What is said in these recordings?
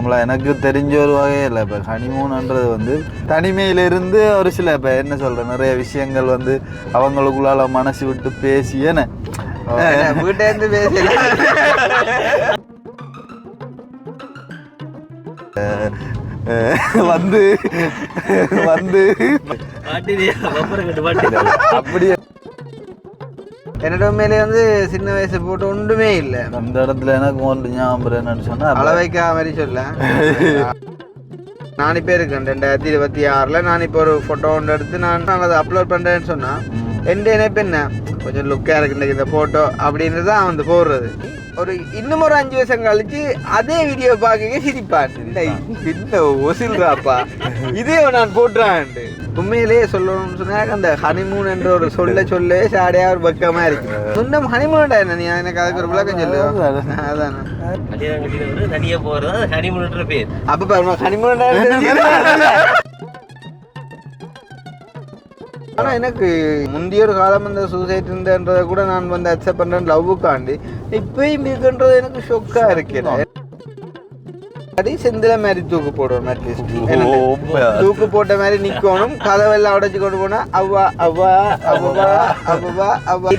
நார்மலாக எனக்கு தெரிஞ்ச ஒரு வகையில் இப்போ ஹனிமூன்ன்றது வந்து தனிமையிலிருந்து ஒரு சில இப்போ என்ன சொல்கிறேன் நிறைய விஷயங்கள் வந்து அவங்களுக்குள்ளால மனசு விட்டு பேசி ஏன்னா வீட்டேருந்து பேசலாம் வந்து வந்து அப்படியே என்னோட உண்மையிலே வந்து சின்ன வயசு போட்டு ஒன்றுமே இல்லை. அந்த இடத்துல எனக்கு ஒன்று ஞாபகம் என்னன்னு சொன்னா அளவைக்கா மாதிரி சொல்ல நான் இப்போ இருக்கேன் 2026 நான் இப்போ ஒரு ஃபோட்டோ ஒன்று எடுத்து நான் அதை அப்லோட் பண்ணுறேன்னு சொன்னால் எந்த இணைப்பு என்ன கொஞ்சம் லுக்காக இருக்கு இந்த ஃபோட்டோ அப்படின்னு தான் வந்து போடுறது. ஒரு இன்னும் ஒரு 5 வருஷம் கழிச்சு அதே வீடியோ பார்க்க சிரிப்பான் என்ன ஒசில்றாப்பா இதே நான் போட்டுறான்ட்டு. உண்மையிலேயே சொல்லணும்னு சொன்னாக்க அந்த ஹனிமூன் என்ற ஒரு சொல்ல சாடையா ஒரு பக்கமா இருக்கு. சொன்ன ஹனிமூன்டா என்ன நீ எனக்கு அதுக்கு ஒரு விளக்கம் சொல்லு. அதானே தனியா போறது ஹனிமூன் பேர். அப்ப பாருங்க ஹனிமூன். ஆனால் எனக்கு முந்தைய ஒரு காலம் அந்த சூசைட் இருந்தன்றதை கூட நான் வந்து அக்செப்ட் பண்ணுறேன் லவ்வுக்காண்டி. இப்பயும் இருக்குன்றது எனக்கு ஷொக்காக இருக்கிறேன். அடி செந்தில மாதிரி தூக்கு போடுவோம் தூக்கு போட்ட மாதிரி நிக்கணும். கதவெல்லாம் உடைச்சு கொண்டு போனா அவ்வா அவ்வா அவ்வா அவ்வா அவ்வா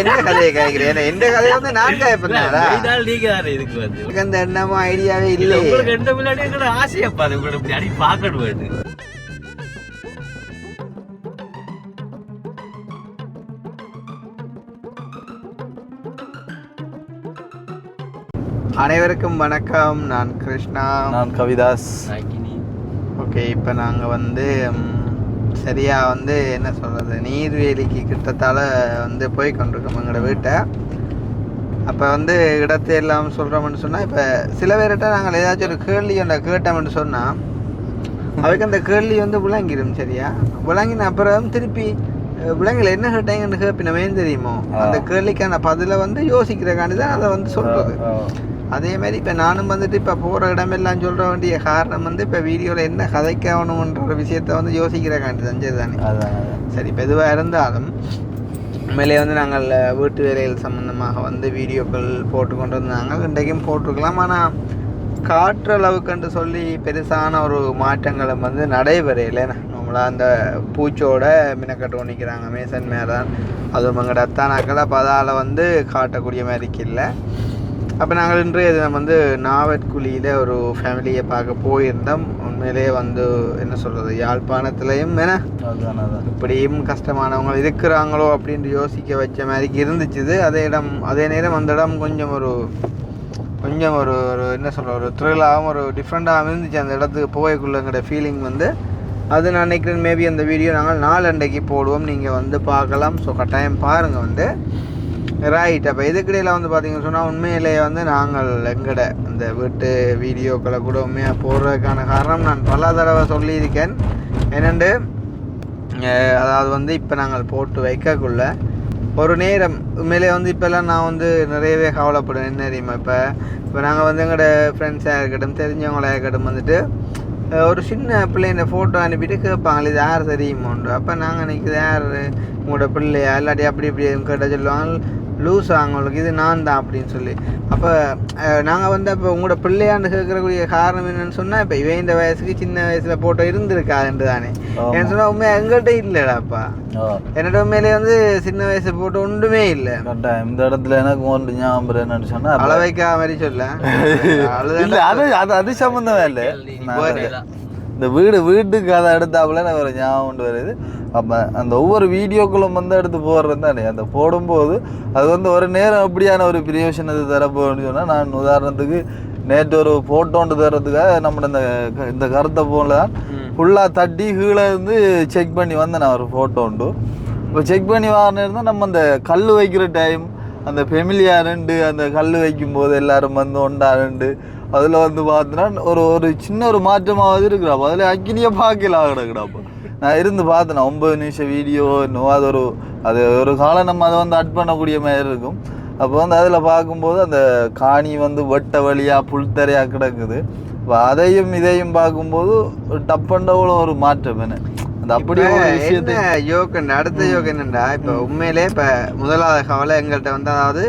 என்ன கதையை கேட்கிறேன். எந்த கதையை வந்து நான் கேட்பேன். அந்த எண்ணமும் ஐடியாவே இல்லை. ஆசையப்பா அடி பார்க்கணும். அனைவருக்கும் வணக்கம். நான் கிருஷ்ணா. நான் கவிதாஸ். ஓகே, இப்போ நாங்கள் வந்து சரியாக வந்து என்ன சொல்கிறது நீர்வேலிக்கு கிட்டத்தால் வந்து போய் கொண்டிருக்கோம் எங்களோட வீட்டை. அப்போ வந்து இடத்தை எல்லாம் சொல்கிறோம்னு சொன்னால் இப்போ சில பேர்கிட்ட நாங்கள் ஏதாச்சும் ஒரு கேள்வி ஒன்றை கேட்டோம்னு சொன்னால் அதுக்கு அந்த கேள்வி வந்து விளங்கிடும். சரியா விளங்கின அப்புறம் திருப்பி விலங்குல என்ன கேட்டாங்கன்னு கேட்பினமே தெரியுமோ அந்த கேள்விக்கான பதிலை வந்து யோசிக்கிறக்காண்டி தான் அதை வந்து சொல்கிறது. அதே மாதிரி இப்போ நானும் வந்துட்டு இப்போ போகிற இடமெல்லாம் சொல்கிற வேண்டிய காரணம் வந்து இப்போ வீடியோவில் என்ன கதைக்காகணுன்ற ஒரு விஷயத்த வந்து யோசிக்கிறக்காண்டி செஞ்சது தானே. சரி, இப்போ எதுவாக இருந்தாலும் உண்மையிலே வந்து நாங்கள் வீட்டு வேலைகள் சம்மந்தமாக வந்து வீடியோக்கள் போட்டு கொண்டு வந்தாங்க. இன்றைக்கும் போட்டிருக்கலாம். ஆனால் காற்று அளவுக்குன்ட்டு சொல்லி பெருசான ஒரு மாற்றங்களும் வந்து நடைபெறையில் நம்மளாக அந்த பூச்சோட மினக்கட்டு ஒன்றிக்கிறாங்க மேசன் மேதான். அதுவும் எங்களோட அத்தானாக்கள். அப்போ அதால் வந்து காட்டக்கூடிய மாதிரிக்கு இல்லை. அப்போ நாங்கள் இன்றைய தினம் வந்து நாவற்குழியில் ஒரு ஃபேமிலியை பார்க்க போயிருந்தோம். உண்மையிலேயே வந்து என்ன சொல்கிறது யாழ்ப்பாணத்துலேயும் என்ன இப்படியும் கஷ்டமானவங்க இருக்கிறாங்களோ அப்படின்ட்டு யோசிக்க வச்ச மாதிரிக்கு இருந்துச்சு. அதே நேரம் அந்த இடம் கொஞ்சம் ஒரு என்ன சொல்கிற ஒரு த்ரில்லாகவும் ஒரு டிஃப்ரெண்ட்டாகவும் இருந்துச்சு. அந்த இடத்துக்கு போகக்குள்ளங்கிற ஃபீலிங் வந்து அது நான் நினைக்கிறேன். மேபி அந்த வீடியோ நாங்கள் 4 அன்றைக்கு போடுவோம். நீங்கள் வந்து பார்க்கலாம். ஸோ கட்டாயம் பாருங்கள் வந்து ரைட். அப்போ இதுக்கிடையில் வந்து பார்த்தீங்கன்னு சொன்னால் உண்மையிலேயே வந்து நாங்கள் எங்கட இந்த வீட்டு வீடியோக்களை கூட உண்மையாக போடுறதுக்கான காரணம் நான் பல தடவை சொல்லியிருக்கேன். என்னென்று அதாவது வந்து இப்போ நாங்கள் போட்டு வைக்கக்குள்ள ஒரு நேரம் உண்மையிலே வந்து இப்போல்லாம் நான் வந்து நிறையவே கவலைப்படுவேன். என்ன தெரியுமா, இப்போ நாங்கள் வந்து எங்களோட ஃப்ரெண்ட்ஸாக இருக்கட்டும் தெரிஞ்சவங்களாக இருக்கட்டும் வந்துட்டு ஒரு சின்ன பிள்ளைங்க ஃபோட்டோ அனுப்பிட்டு கேட்பாங்களே இது யார் தெரியுமோன்று. அப்போ நாங்கள் நினைக்கிறது யார் உங்களோட பிள்ளையா இல்லாட்டி அப்படி கேட்டால் சொல்லுவாங்க லூஸ் அவங்களுக்கு இது நான் தான் அப்படின்னு சொல்லி. அப்போ நாங்கள் வந்து அப்போ உங்களோட பிள்ளையாண்டு கேட்கக்கூடிய காரணம் என்னென்னு சொன்னால் இப்போ இவன் இந்த வயசுக்கு சின்ன வயசில் போட்டோ இருந்திருக்காதுன்று தானே. ஏன்னு சொன்னால் உண்மையாக எங்கள்கிட்ட இல்லைடாப்பா. என்னோட உண்மையிலே வந்து சின்ன வயசு போட்டோ ஒன்றுமே இல்லை. இந்த இடத்துல எனக்கு ஒன்று ஞாபகம் என்னன்னு சொன்னால் அளவைக்கா மாதிரி சொல்ல அது சம்மந்தமே இல்லை. இந்த வீட்டுக்கு அதை எடுத்தாப்புல எனக்கு ஒரு ஞாபகம் வருது. அப்போ அந்த ஒவ்வொரு வீடியோக்களும் வந்து எடுத்து போடுறது தானே. அந்த போடும்போது அது வந்து ஒரு நேரம் அப்படியான ஒரு பிரயோஜனத்தை தரப்போன்னு சொன்னால் நான் உதாரணத்துக்கு நேற்று ஒரு ஃபோட்டோன்ட்டு தர்றதுக்காக நம்மளோட இந்த கருத்தை போல தான் ஃபுல்லாக தட்டி கீழே இருந்து செக் பண்ணி வந்தேன் நான் ஒரு ஃபோட்டோ உண்டு. இப்போ செக் பண்ணி வாங்கினா நம்ம அந்த கல் வைக்கிற டைம் அந்த ஃபெமிலியாருண்டு அந்த கல் வைக்கும்போது எல்லோரும் வந்து ஒண்டாருண்டு அதில் வந்து பார்த்தோன்னா ஒரு சின்ன ஒரு மாற்றமாவது இருக்கிறாப்போ அதில் அக்கினியை பார்க்கலாம் கிடக்குறாப்போ. நான் இருந்து பார்த்தேன் 9 நிமிஷம் வீடியோ இன்னும் அது ஒரு காலம் நம்ம அதை வந்து அட் பண்ணக்கூடிய மாதிரி இருக்கும். அப்போ வந்து அதில் பார்க்கும்போது அந்த காணி வந்து வெட்ட வழியாக புல்தரையாக கிடக்குது. இப்போ அதையும் இதையும் பார்க்கும்போது டப்பண்டவுல ஒரு மாற்றம் என்ன அந்த அப்படியே ஒரு விஷயத்தை அடுத்த யோகம் என்னண்டா இப்போ உண்மையிலே இப்போ முதலாவது கவலை எங்கள்கிட்ட வந்து அதாவது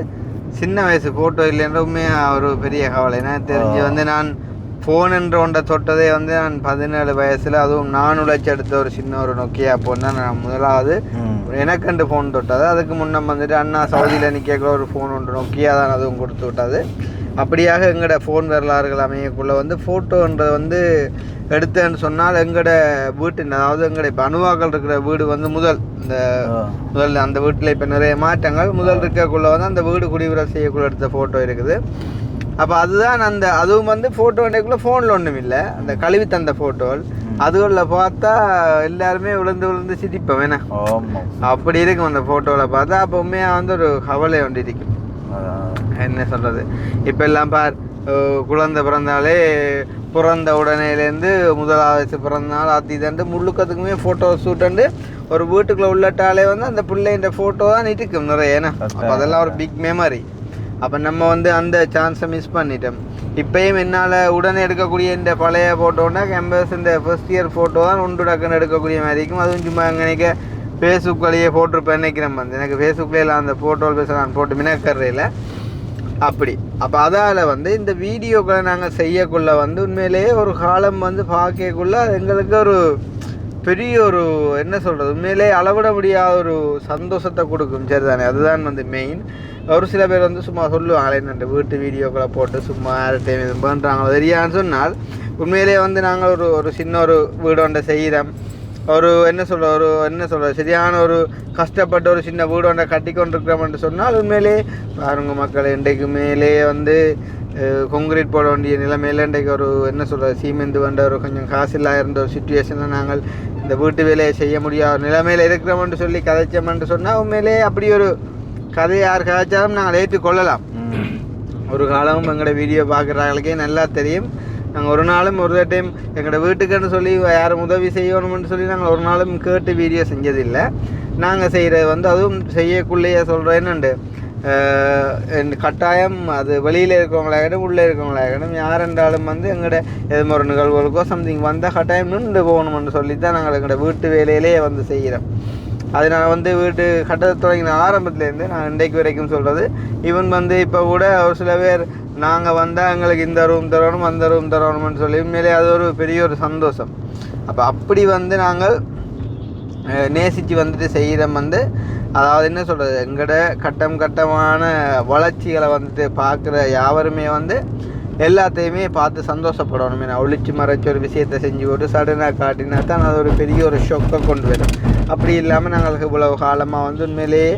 சின்ன வயசு ஃபோட்டோ இல்லைன்ற உண்மையாக ஒரு பெரிய கவலை. ஏன்னா தெரிஞ்சு வந்து நான் ஃபோன் என்ற ஒன்றை தொட்டதே வந்து நான் 17 வயசில், அதுவும் நான் உழைச்சி எடுத்த ஒரு சின்ன ஒரு நோக்கியா ஃபோன் தான் நான் முதலாவது எனக்கண்டு ஃபோன் தொட்டது. அதுக்கு முன்னே வந்துட்டு அண்ணா சவுதியில் நிற்கக்குள்ள ஒரு ஃபோன் ஒன்று நோக்கியா தான் அதுவும் கொடுத்து விட்டது. அப்படியாக எங்களோட ஃபோன் வரலாறுகள் அமையக்குள்ளே வந்து ஃபோட்டோன்றது வந்து எடுத்தேன்னு சொன்னால் எங்களோட வீட்டின், அதாவது எங்களோட இப்போ அணுவாக்கள் இருக்கிற வீடு வந்து முதல் அந்த வீட்டில் இப்போ நிறைய மாற்றங்கள் முதல் இருக்கக்குள்ளே வந்து அந்த வீடு குடியுற செய்யக்குள்ள எடுத்த ஃபோட்டோ இருக்குது. அப்போ அதுதான் அதுவும் வந்து ஃபோட்டோ எடுக்கக்குள்ள ஃபோனில் ஒன்றும் இல்லை, அந்த கழுவி தந்த ஃபோட்டோகள் அதுகளில் பார்த்தா எல்லாருமே விழுந்து சிரிப்போம் வேணா, அப்படி இருக்கும் அந்த ஃபோட்டோவில் பார்த்தா. அப்போ உண்மையாக வந்து ஒரு கவலை ஒன்று இருக்கும். என்ன சொல்கிறது, இப்போ எல்லாம் பார் குழந்தை பிறந்தாலே பிறந்த உடனேலேருந்து முதலாவது பிறந்த நாள் அத்திதண்டு முழுக்கத்துக்குமே ஃபோட்டோ ஷூட்டுண்டு ஒரு வீட்டுக்குள்ளே உள்ளட்டாலே வந்து அந்த பிள்ளைன்ற ஃபோட்டோ தான் இருக்கும் நிறைய. ஏன்னா அப்போ அதெல்லாம் ஒரு பிக் மெமரி. அப்போ நம்ம வந்து அந்த சான்ஸை மிஸ் பண்ணிட்டோம். இப்போயும் என்னால் உடனே எடுக்கக்கூடிய இந்த பழைய ஃபோட்டோன்னா கேம்பஸ் இந்த ஃபர்ஸ்ட் இயர் ஃபோட்டோ தான் ஒன்று டக்குன்னு எடுக்கக்கூடிய மாதிரி இருக்கும். அதுவும் சும்மா எங்கே ஃபேஸ்புக் வழியே போட்டிருப்பேன் நினைக்கிறேன். வந்து எனக்கு ஃபேஸ்புக்கில் அந்த ஃபோட்டோ பேச நான் போட்டு மினக்கறையில் அப்படி. அப்போ அதால் வந்து இந்த வீடியோக்களை நாங்கள் செய்யக்குள்ள வந்து உண்மையிலேயே ஒரு காலம் வந்து பார்க்கக்குள்ள எங்களுக்கு ஒரு பெரிய ஒரு என்ன சொல்கிறது, உண்மையிலேயே அளவிட முடியாத ஒரு சந்தோஷத்தை கொடுக்கும். சரிதானே, அதுதான் வந்து மெயின். ஒரு சில பேர் வந்து சும்மா சொல்லுவாங்களே இந்த வீட்டு வீடியோக்களை போட்டு சும்மா டைம் இது பண்ணுறாங்களோ தெரியான்னு சொன்னால், உண்மையிலேயே வந்து நாங்கள் ஒரு சின்ன ஒரு வீடு ஒன்றை செய்கிறோம், ஒரு என்ன சொல்கிற சரியான ஒரு கஷ்டப்பட்ட ஒரு சின்ன வீடு ஒன்றை கட்டி கொண்டிருக்கிறோம்னு சொன்னால் உண்மையிலே பாருங்க மக்கள், இன்றைக்கு மேலே வந்து கொங்கிரீட் போட வேண்டிய நிலைமையில் இன்றைக்கு ஒரு என்ன சொல்கிற சீமெந்து வந்த ஒரு கொஞ்சம் காசு இல்லாத இருந்த ஒரு சுச்சுவேஷனில் நாங்கள் இந்த வீட்டு வேலையை செய்ய முடியாத நிலைமையில் இருக்கிறோம்னு சொல்லி கதைச்சோம்னு சொன்னால் உண்மையிலே அப்படி ஒரு கதை யார் கதைச்சாலும் நாங்கள் ஏற்றுக்கொள்ளலாம். ஒரு காலமும் எங்களோட வீடியோ பார்க்குறாங்களுக்கே நல்லா தெரியும். நாங்கள் ஒரு நாளும் ஒரு டைம் எங்களோட வீட்டுக்குன்னு சொல்லி யாரும் உதவி செய்யணும்னு சொல்லி நாங்கள் ஒரு நாளும் கேட்டு வீடியோ செஞ்சதில்லை. நாங்கள் செய்கிறது வந்து அதுவும் செய்யக்குள்ளேயே சொல்கிறேன் என்னண்டு கட்டாயம் அது வெளியில் இருக்கிறவங்களாகட்டும் உள்ளே இருக்கிறவங்களாகட்டும் யார் என்றாலும் வந்து எங்களோட எது ஒரு நிகழ்வுகளுக்கோ சம்திங் வந்தால் கட்டாயம் நின்று போகணும்னு சொல்லி தான் நாங்கள் எங்களோட வீட்டு வேலையிலேயே வந்து செய்கிறோம். அது நான் வந்து வீட்டு கட்டத்தை தொடங்கின ஆரம்பத்துலேருந்து நான் இன்றைக்கு வரைக்கும் சொல்கிறது. ஈவன் வந்து இப்போ கூட ஒரு சில பேர் நாங்கள் வந்தால் எங்களுக்கு இந்த ரூம் தரணும் அந்த ரூம் தரணும்னு சொல்லி உண்மையிலே அது ஒரு பெரிய ஒரு சந்தோஷம். அப்போ அப்படி வந்து நாங்கள் நேசித்து வந்துட்டு செய்கிறோம். வந்து அதாவது என்ன சொல்கிறது, எங்களோட கட்டமான வளர்ச்சிகளை வந்துட்டு பார்க்குற யாவருமே வந்து எல்லாத்தையுமே பார்த்து சந்தோஷப்படணும். நான் ஒழிச்சு மறைச்சி ஒரு விஷயத்தை செஞ்சு போட்டு சடனாக காட்டினா தான் அது ஒரு பெரிய ஒரு ஷொக்கை கொண்டு வரும். அப்படி இல்லாமல் நாங்கள் இவ்வளவு காலமாக வந்து உண்மையிலேயே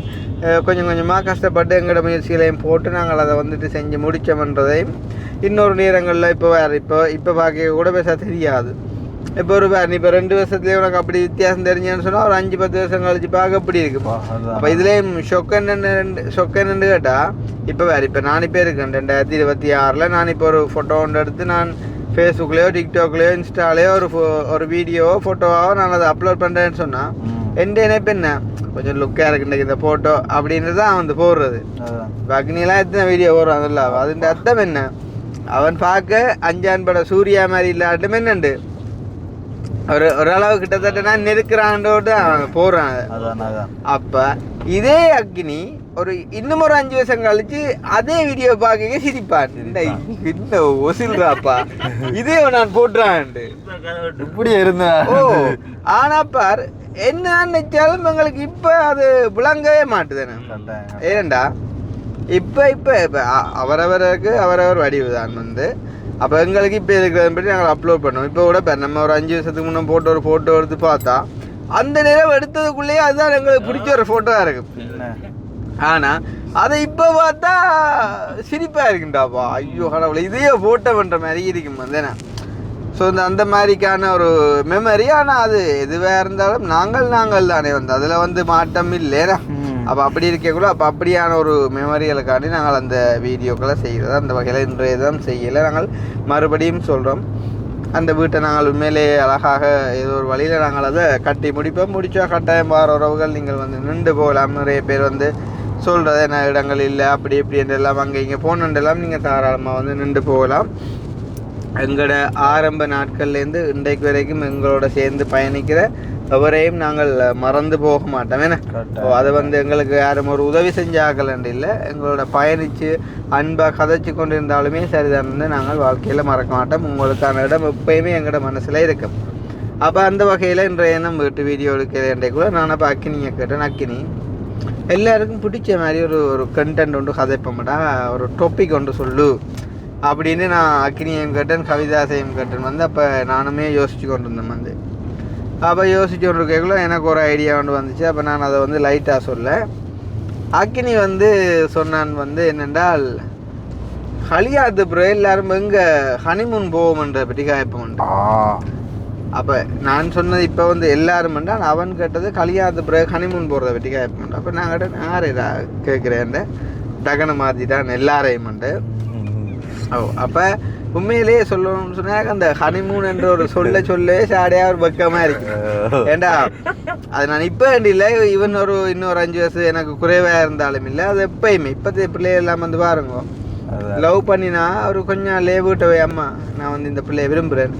கொஞ்சம் கொஞ்சமாக கஷ்டப்பட்டு எங்களோட முயற்சிகளையும் போட்டு நாங்கள் அதை வந்துட்டு செஞ்சு முடித்தோம்ன்றதையும் இன்னொரு நேரங்களில் இப்போ பார்க்க கூட பேச தெரியாது. இப்போ ஒரு நீ இப்போ 2 வருஷத்துலேயே உனக்கு அப்படி வித்தியாசம் தெரிஞ்சேன்னு சொன்னால் ஒரு 5-10 வருஷம் கழிச்சு பார்க்க அப்படி இருக்குப்பா. அப்போ இதுலேயும் ஷொக்கன்னு கேட்டால் இப்போ நான் இப்போ இருக்கேன் 2026 நான் இப்போ ஒரு ஃபோட்டோ ஒன்று எடுத்து நான் ஃபேஸ்புக்லேயோ டிக்டாக்லேயோ இன்ஸ்டாலேயோ ஒரு வீடியோவோ ஃபோட்டோவோ நான் அதை அப்லோட் பண்ணுறேன்னு சொன்னால் எந்த நினைப்பு என்ன கொஞ்சம் லுக்காக இருக்குன்னு இந்த ஃபோட்டோ அப்படின்னு தான் வந்து போடுறது. அக்னிலாம் எத்தனை வீடியோ போடுறான் அதில் அதுன்ற அர்த்தம் என்ன, அவன் பார்க்க 5 பட சூர்யா மாதிரி இல்லாட்டும் என்னண்டு ஓரளவு கிட்டத்தட்ட நான் நெருக்கிறான்டோட்டு அவன் போடுறான். அப்போ இதே அக்னி இன்னும் ஒரு 5 வருஷம் கழிச்சு அதே வீடியோ பார்க்க சிரிப்பான், என்ன ஒசில்றாப்பா இதே நான் போட்டுறான் இப்படி இருந்தேன். ஓ ஆனா பார் என்ன நினைச்சாலும் எங்களுக்கு இப்போ அது விளங்கவே மாட்டுதுன்னு. ஏன்டா இப்போ அவரவருக்கு அவரவர் வடிவு தான் வந்து. அப்போ எங்களுக்கு இப்போ இருக்கிறத பற்றி நாங்கள் அப்லோட் பண்ணோம். இப்போ கூட நம்ம ஒரு 5 வருஷத்துக்கு முன்னே போட்ட ஒரு ஃபோட்டோ எடுத்து பார்த்தா அந்த நேரம் எடுத்ததுக்குள்ளேயே அதுதான் எங்களுக்கு பிடிச்ச ஒரு ஃபோட்டோவாக இருக்குது. ஆனால் அதை இப்போ பார்த்தா சிரிப்பாக இருக்குண்டாப்பா, ஐயோ கடவுளை இதையே ஃபோட்டோ பண்ணுற மாதிரி இருக்கும் வந்தேன்னா. ஸோ அந்த மாதிரிக்கான ஒரு மெமரி. ஆனால் அது எதுவாக இருந்தாலும் நாங்கள் தானே வந்து அதில் வந்து மாற்றம் இல்லைனா. அப்போ அப்படி இருக்கக்குள்ள அப்போ அப்படியான ஒரு மெமரிகளுக்காண்டி நாங்கள் அந்த வீடியோக்களை செய்கிறது. அந்த வகையில் இன்றைய தான் செய்யலை. நாங்கள் மறுபடியும் சொல்கிறோம், அந்த வீட்டை நாங்கள் உண்மையிலே அழகாக ஏதோ ஒரு வழியில் நாங்கள் அதை கட்டி முடிப்போம். முடித்தா கட்டாயம் வார உறவுகள் நீங்கள் வந்து நின்று போகலாம். நிறைய பேர் வந்து சொல்கிறது என்ன இடங்கள் இல்லை அப்படி இப்படின்றெல்லாம் அங்கே இங்கே போனண்டெல்லாம் நீங்கள் தாராளமாக வந்து நின்று போகலாம். எங்களோட ஆரம்ப நாட்கள்லேருந்து இன்றைக்கு வரைக்கும் எங்களோட சேர்ந்து பயணிக்கிற எவரையும் நாங்கள் மறந்து போக மாட்டோம். ஏன்னா அதை வந்து எங்களுக்கு யாரும் ஒரு உதவி செஞ்சாக்கலன்னு இல்லை, எங்களோட பயணித்து அன்பாக கதைச்சு கொண்டு இருந்தாலுமே சரிதான் நாங்கள் வாழ்க்கையில் மறக்க மாட்டோம். உங்களுக்கான இடம் எப்பயுமே எங்களோட மனசில் இருக்கும். அப்போ அந்த வகையில் இன்றைய நம்ம வீட்டு வீடியோ எடுக்கிறேன் கூட நான் அப்போ அக்கினியை கேட்டேன். அக்கினி எல்லாருக்கும் பிடிச்ச மாதிரி ஒரு கண்டென்ட் ஒன்று கதைப்போம்டா, ஒரு டாபிக் ஒன்று சொல்லு அப்படின்னு நான் அக்கினியையும் கேட்டேன், கவிதாசையும் கேட்டேன் வந்து. அப்போ நானுமே யோசித்து கொண்டு இருந்தேன் வந்து. அப்போ யோசிச்சு கொண்டு இருக்கக்குள்ள எனக்கு ஒரு ஐடியா ஒன்று வந்துச்சு. அப்போ நான் அதை வந்து லைட்டாக சொல்ல, அக்கினி வந்து சொன்னான் வந்து என்னென்றால் ஹலியாத்து ப்ரோ எல்லாரும் எங்கே ஹனிமூன் போவோம்ன்ற பற்றி காய்ப்போம்ண்டு. அப்போ நான் சொன்னது இப்போ வந்து எல்லாரும் பண்ணால் அவன் கேட்டது கல்யாணத்து பிறகு ஹனிமூன் போகிறத பற்றி கேட்போம். அப்போ நான் கேட்டேன் யாரா கேட்குறேன் டகனை மாற்றிட்டான் எல்லாரையும் மண்டு. அப்போ உண்மையிலேயே சொல்லணும்னு சொன்னாக்க அந்த ஹனிமூன் என்ற ஒரு சொல்லவே சாடையாக ஒரு பக்கமாக இருக்கு. ஏண்டா அது நான் இப்போ இல்லை, இவன் இன்னொரு 5 வருஷம் எனக்கு குறைவாக இருந்தாலும் இல்லை, அது எப்பயுமே இப்போத்தைய பிள்ளைகள் எல்லாம் வந்து பாருங்க லவ் பண்ணினா அவர் கொஞ்சம் லேவிட்டவே அம்மா நான் வந்து இந்த பிள்ளையை விரும்புகிறேன்,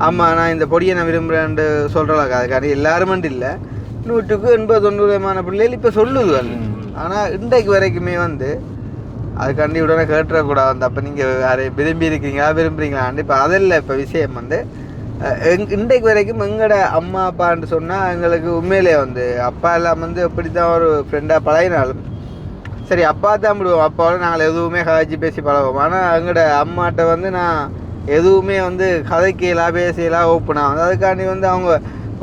அம்மா நான் இந்த பொடியை நான் விரும்புகிறேன்ட்டு சொல்கிறலாக்கா. அதுக்காண்டி எல்லாருமெண்டு இல்லை, 100க்கு 80-90% பிள்ளைகள் இப்போ சொல்லுது. ஆனால் இன்றைக்கு வரைக்குமே வந்து அதுக்காண்டி உடனே கேட்டுறக்கூடாது வந்து. அப்போ நீங்கள் யாரையும் விரும்புகிறீங்களான்னு இப்போ அதெல்லாம் இப்போ விஷயம் வந்து இன்றைக்கு வரைக்கும் எங்களோட அம்மா அப்பான்னு சொன்னால் எங்களுக்கு உண்மையிலே வந்து அப்பா எல்லாம் வந்து எப்படி தான் ஒரு ஃப்ரெண்டாக பழகினாலும் சரி அப்பா தான் விடுவோம், அப்பாவோட நாங்கள் எதுவுமே கதைச்சி பேசி பழகுவோம். ஆனால் எங்களோட அம்மாட்ட வந்து நான் எதுவுமே வந்து கதைக்கலாம் பேசலாம் ஓப்பனாக வந்து அதுக்காண்டி வந்து அவங்க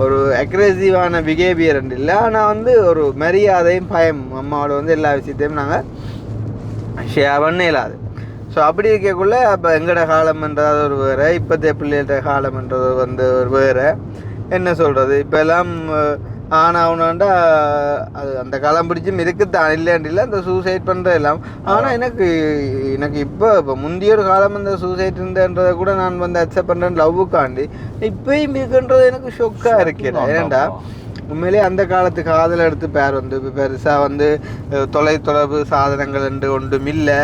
ஒரு அக்ரெசிவான பிஹேவியர் இல்லை, ஆனால் வந்து ஒரு மரியாதையும் பயம் அம்மாவோட வந்து எல்லா விஷயத்தையும் நாங்கள் ஷேர் பண்ண இல்லாது. ஸோ அப்படி இருக்கக்குள்ள அப்போ எங்களோட காலம்ன்றது ஒரு வேறு, இப்போத்தைய பிள்ளைகளோட காலம்ன்றது வந்து ஒரு வேறு. என்ன சொல்கிறது இப்போ எல்லாம் ஆனாவுனாண்டா அது அந்த காலம் பிடிச்சும் இருக்குத்தான் இல்லைன்னு இல்லை அந்த சூசைட் பண்ணுறது எல்லாம். ஆனால் எனக்கு இப்போ முந்தைய ஒரு காலம் அந்த சூசைட் இருந்தன்றதை கூட நான் வந்து அக்செப்ட் பண்ணுறேன் லவ்வுக்காண்டி. இப்போயும் இருக்குன்றது எனக்கு ஷொக்காக இருக்கிறேன். ஏன்டா உண்மையிலே அந்த காலத்து காதல் எடுத்து பேர் வந்து பெருசாக வந்து தொலைத்தொடர்பு சாதனங்கள் என்று ஒன்றும் இல்லை,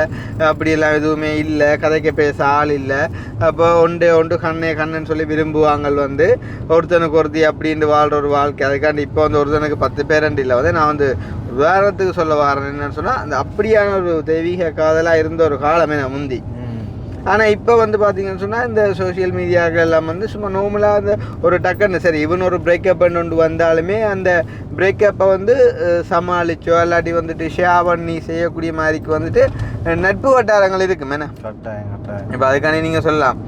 அப்படியெல்லாம் எதுவுமே இல்லை, கதைக்க பேச ஆள் இல்லை. அப்போ ஒன்று கண்ணுன்னு சொல்லி விரும்புவாங்க வந்து ஒருத்தனுக்கு ஒருத்தி அப்படின்ட்டு வாழ்கிற ஒரு வாழ்க்கை. அதுக்காண்டி இப்போ வந்து ஒருத்தனுக்கு 10 பேரண்டு இல்லை வந்து நான் வந்து உதாரணத்துக்கு சொல்ல வரேன். என்னன்னு சொன்னால் அந்த அப்படியான ஒரு தெய்வீக காதலாக இருந்த ஒரு காலமே நான் முந்தி. ஆனால் இப்போ வந்து பார்த்தீங்கன்னு சொன்னால் இந்த சோஷியல் மீடியாக்கள் எல்லாம் வந்து சும்மா நார்மலாக அந்த ஒரு டக்குன்னு சரி இவன் ஒரு பிரேக்கப் கொண்டு வந்தாலுமே அந்த பிரேக்கப்பை வந்து சமாளிச்சோ இல்லாட்டி வந்துட்டு ஷேர் பண்ணி செய்யக்கூடிய மாதிரிக்கு வந்துட்டு நட்பு வட்டாரங்கள் இருக்குமே. இப்போ அதுக்காண்டி நீங்கள் சொல்லலாம்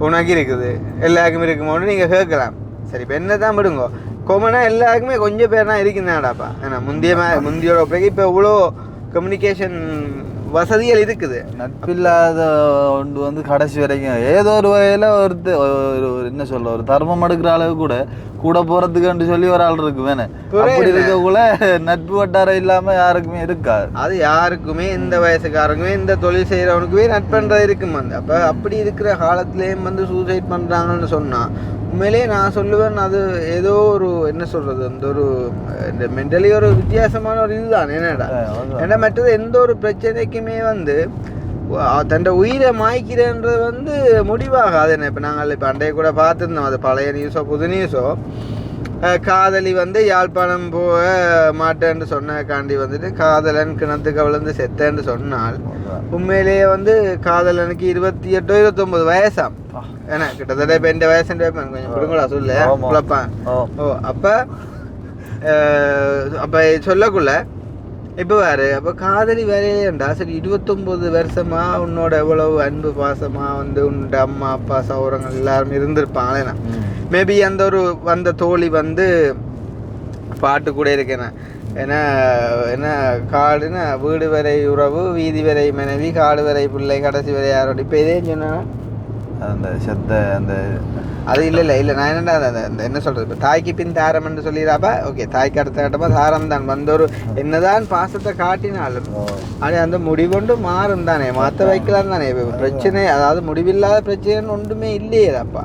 உனக்கு இருக்குது எல்லாருக்குமே இருக்குமோன்னு நீங்கள் கேட்கலாம். சரி இப்போ என்ன தான் விடுங்கோ கொமனாக எல்லாருக்குமே கொஞ்சம் பேர் தான் இருக்குதுனாடாப்பா. ஏன்னா முந்தியோட பிறகு இப்போ இவ்வளோ கம்யூனிகேஷன் வசதிகள் இருக்குது. நட்பில்லாத ஒன்று வந்து கடைசி வரைக்கும் ஏதோ ஒரு வகையில் ஒரு என்ன சொல்ல ஒரு தர்மம் எடுக்கிற அளவு கூட போகிறதுக்குன்னு சொல்லி ஒரு ஆள் இருக்கு வேணே. அப்படி இருக்கக்குள்ள நட்பு வட்டாரம் இல்லாமல் யாருக்குமே இருக்காது. அது யாருக்குமே இந்த வயசுக்காரங்குமே இந்த தொழில் செய்கிறவனுக்குமே நட்புன்றது இருக்குமா. அப்போ அப்படி இருக்கிற காலத்துலேயும் வந்து சூசைட் பண்ணுறாங்கன்னு சொன்னால் உண்மையிலேயே நான் சொல்லுவேன் அது ஏதோ ஒரு என்ன சொல்கிறது அந்த ஒரு இந்த மென்டலி ஒரு வித்தியாசமான ஒரு இதுதான். என்னடா ஏன்னா மற்றது எந்த ஒரு பிரச்சனைக்குமே வந்து தன் உயிரை மாய்க்கிறன்றது வந்து முடிவாகாது. என்ன இப்போ நாங்கள் இப்போ அண்டையை கூட பார்த்துருந்தோம், அது பழைய நியூஸோ புது நியூஸோ, காதலி வந்து யாழ்ப்பாணம் போக மாட்டேன்னு சொன்னக்காண்டி வந்துட்டு காதலன் கிணத்துக்கு விழுந்து செத்தேன்னு சொன்னால் உண்மையிலேயே வந்து காதலனுக்கு 28 29 வயசாம். ஏன்னா கிட்டத்தட்ட இப்போ எந்த வயசுன்ற கொஞ்சம் கொடுங்களா சொல்லு குழப்பான். அப்போ சொல்லக்குள்ள இப்போ வேறு அப்போ காதலி வேலையேண்டா சரி 29 வருஷமா உன்னோட எவ்வளவு அன்பு பாசமாக வந்து உன்னோட அம்மா அப்பா சௌரங்கள் எல்லாருமே இருந்திருப்பாங்களேண்ணா. மேபி அந்த தோழி வந்து பாட்டு கூட இருக்கேண்ணா. ஏன்னா என்ன காடுன்னா வீடு வரை உறவு வீதி வரை மனைவி காடு வரை பிள்ளை கடைசி வரை யாரோட இப்போ இதே சொன்னா அந்த செத்த அந்த அது இல்லை நான் என்னடா அந்த என்ன சொல்கிறது இப்போ தாய்க்கு பின் தாரம்னு சொல்லிடுறாப்பா. ஓகே தாய்க்கு அடுத்த கட்டமாக தாரம் தான் வந்து ஒரு என்னதான் பாசத்தை காட்டினாலும் ஆனால் அந்த முடிவொண்டு மாறும் தானே, மாற்ற வைக்கலாம் தானே. பிரச்சனை அதாவது முடிவில்லாத பிரச்சனைன்னு ஒன்றுமே இல்லையேதாப்பா.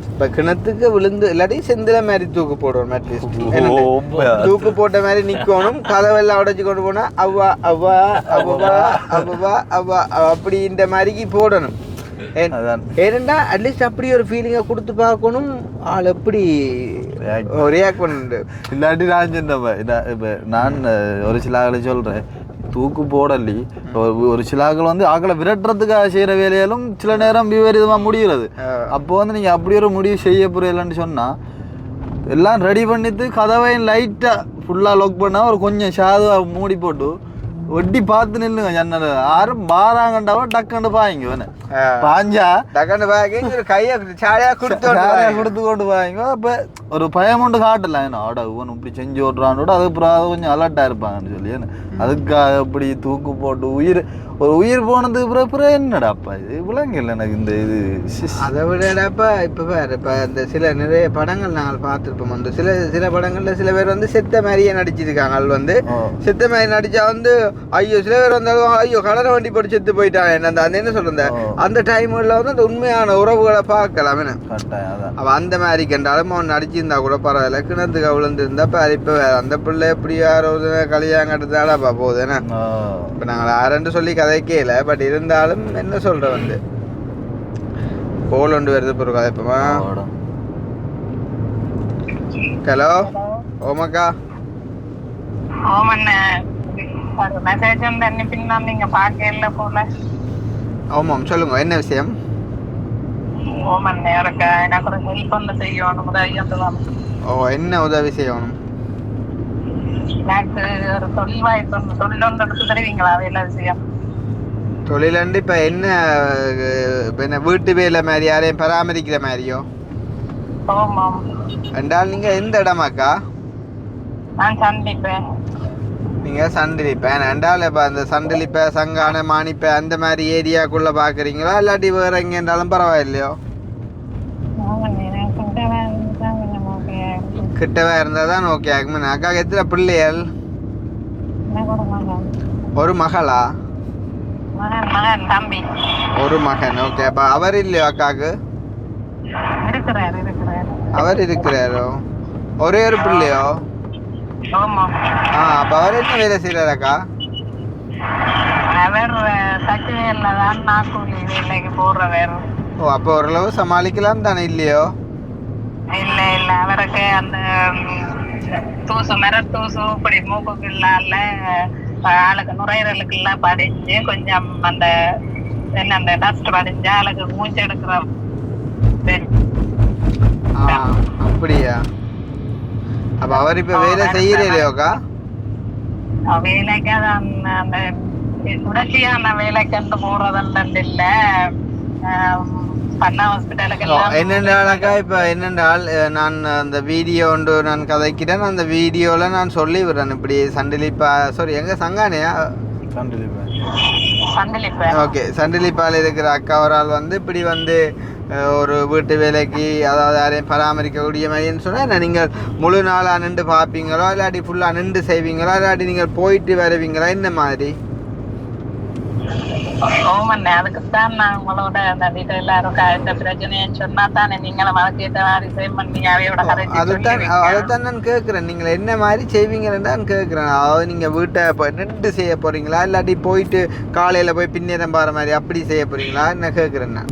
இப்போ கிணத்துக்கு விழுந்து இல்லாட்டி செந்தில மாதிரி தூக்கு போடுவோம். அட்லீஸ்ட் தூக்கு போட்ட மாதிரி நிற்கணும், கதவெல்லாம் உடைச்சு கொண்டு போனால் அவ்வா அவ்வா அவ்வா அவ்வா அவ்வா அப்படின்ற மாதிரிக்கு போடணும். ஏனெண்டா அட்லீஸ்ட் அப்படி ஒரு ஃபீலிங்கை கொடுத்து பார்க்கணும் ஆள் எப்படி ரியாக்ட் பண்ணுண்டு. இல்லாட்டி நான் சொன்னேன் இப்போ நான் ஒரு சில ஆக்களை சொல்கிறேன் தூக்கு போடலி ஒரு சில ஆக்கள் வந்து ஆக்களை விரட்டுறதுக்காக செய்கிற வேலையாலும் சில நேரம் விபரீதமாக முடிகிறது. அப்போ வந்து நீங்கள் அப்படி ஒரு முடிவு செய்ய புரியலன்னு சொன்னால் எல்லாம் ரெடி பண்ணிட்டு கதவையும் லைட்டாக ஃபுல்லாக லாக் பண்ணால் ஒரு கொஞ்சம் ஷாதுவாக மூடி போட்டு ஒட்டி பார்த்து நில்லுங்க ஜன்னல் யாரும் பாராங்கண்டாவோ டக்குன்னு பாய்ங்க பாஞ்சா டக்குன்னு பாய்ங்க கையை சாலையாக கொடுத்து கொண்டு பாய்ங்க. அப்போ ஒரு பயம் ஒன்று காட்டலாம் ஏன்னா ஆடா இவன் இப்படி செஞ்சு ஓடுறானோட அதுக்கப்புறம் கொஞ்சம் அலர்ட்டாக இருப்பாங்கன்னு சொல்லி ஏன்னா அதுக்காக அப்படி தூக்கு போட்டு ஒரு உயிர் போனது பிறகு என்னடாப்பா இது விளங்க இல்லை எனக்கு இந்த இது அதை விடப்பா இப்போ வேறு இப்போ இந்த சில நிறைய படங்கள் நாங்கள் பார்த்துருப்போம். வந்து சில படங்களில் சில பேர் வந்து செத்த மாதிரியே நடிச்சிருக்காங்க. அது வந்து செத்த மாதிரி நடித்தா வந்து ஐயோ சில பேர் வந்தாலும் ஐயோ கடனை வண்டி போட்டு செத்து போயிட்டாங்க அந்த என்ன சொல்கிறேன் அந்த டைமில் வந்து அந்த உண்மையான உறவுகளை பார்க்கலாம். அவன் அந்த மாதிரி கண்டாலும் அவன் நடிச்சிருந்தா கூட பரவாயில்ல. கிணத்துக்கு விழுந்துருந்தா இப்போ வேறு அந்த பிள்ளை எப்படி யாரோ கல்யாணம் கட்டுறதாலப்பா போகுது ஏன்னா இப்போ நாங்கள் யாருன்னு சொல்லி கதைக்கே இல்லை. பட் இருந்தாலும் என்ன சொல்ற வந்து கோல் ஒன்று வருது பொருள் கதைப்போமா. ஹலோ ஓமாக்கா. ஆமாம் சொல்லுங்க என்ன விஷயம். ஓ என்ன உதவி செய்யணும். தொழிலாண்டு இப்போ என்ன வீட்டு வேலை மாதிரி யாரையும் பராமரிக்கிற மாதிரியோ என்றால் நீங்கள் எந்த இடமாக்கா. நீங்கள் சண்டிலிப்பேன் என்றால் இப்போ அந்த சண்டிலிப்பை சங்கான மாணிப்பை அந்த மாதிரி ஏரியாக்குள்ளே பார்க்குறீங்களா இல்லாட்டி வேறு எங்கே இருந்தாலும் பரவாயில்லையோ. கிட்டவே இருந்தால் தான் ஓகே ஆகுமே. அக்காவுக்கு எத்தனை பிள்ளைகள். ஒரு மகளா. ஒரு மகன். ஓகே அப்ப அவர் இல்லையோ அக்காக்கு. அவர் இருக்கிறாரோ. ஒரே ஒரு பிள்ளையோ. அப்ப அவர் என்ன வேலை செய்யறாருக்கா. ஓ அப்ப ஓரளவு சமாளிக்கலாம் தானே இல்லையோ. இல்ல இல்ல அவருக்கு அந்த தூசு தூசு இப்படி மூக்குக்குள்ளால ஆளுக்கு நுரையீரலுக்கு எல்லாம் படிஞ்சு கொஞ்சம் அந்த என்ன அந்த டஸ்ட் படிஞ்சு ஆளுக்கு மூச்சு எடுக்கிற. அப்படியா. அப்ப அவர் இப்ப வேலை செய்யலையோக்கா. வேலைக்கு அந்த உடற்சியான வேலைக்கு போறதுன்னு இல்ல என்னென்னாக்கா இப்போ என்னென்றால் நான் அந்த வீடியோ ஒன்று நான் கதைக்கிறேன். அந்த வீடியோவில் நான் சொல்லி விடுறேன் இப்படி சண்டிலிப்பா சாரி எங்கே சங்கானையா ஓகே சண்டிலிப்பால் இருக்கிற அக்கா ஒரு ஆள் வந்து இப்படி வந்து ஒரு வீட்டு வேலைக்கு அதாவது யாரையும் பராமரிக்கக்கூடிய மாதிரின்னு சொன்னால் நீங்கள் முழு நாளாக நின்று பார்ப்பீங்களோ இல்லாட்டி ஃபுல்லாக நின்று செய்வீங்களோ இல்லாட்டி நீங்கள் போயிட்டு வருவீங்களா என்ன மாதிரி. அதுக்குத்தான் நான் உங்களோட அந்த டீட்டெயிலா இருக்கா இந்த பிரச்சனைன்னு சொன்னா தானே நீங்களும் அதுக்கேற்ற மாதிரி சேவ் பண்ணி அவையோட அதைத்தான் நான் கேட்குறேன். நீங்கள் என்ன மாதிரி செய்வீங்கன்னு தான் கேட்குறேன். அதாவது நீங்கள் வீட்டை நின்று செய்ய போறீங்களா இல்லாட்டி போயிட்டு காலையில் போய் பின்னேரம் பாரு மாதிரி அப்படி செய்ய போறீங்களா என்ன கேட்குறேன் நான்.